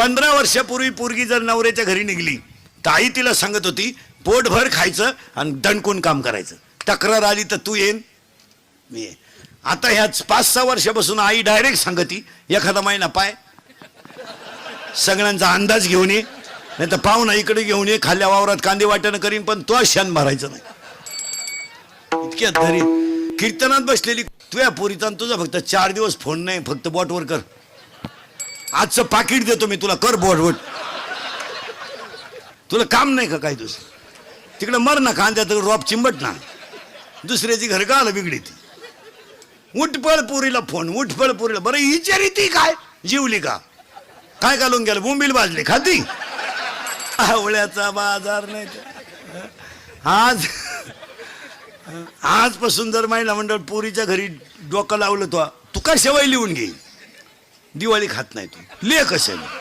15 वर्षापूर्वी पोरगी जर नवऱ्याच्या घरी निघली तर आई तिला सांगत होती पोटभर खायचं आणि दणकून काम करायचं. तक्रार आली तर तू येईन मी येईन. आता ह्याच 5-6 वर्षापासून आई डायरेक्ट सांगती एखादा महिना पाय सगळ्यांचा अंदाज घेऊन ये, नाही तर पाहुणा इकडे घेऊन ये, खाल्ल्या वावरात कांदे वाटणं करीन पण तो शान भरायचं नाही. इतक्यात घरी कीर्तनात बसलेली तुझ्या पोरीचा तुझा फक्त 4 दिवस फोन नाही, फक्त बोटवर कर. आजचं पाकिट देतो मी तुला, कर बोट. तुला काम नाही का काय दुसरं? तिकडे मर ना कांद्यात रॉप चिंबट ना, दुसऱ्याची घर का आलं बिगडी ती. उठपळ पुरीला फोन, उठपळ पुरीला. बरं विचारी ती काय जीवली का काय घालून गेलं, बोंबील भाजली खाती. आवळ्याचा बाजार नाही आजपासून जर महिला मंडळ पुरीच्या घरी डोकं लावलं तो तू का शेवई लिहून घे. दिवाळी खात नाही तू ले कशाला.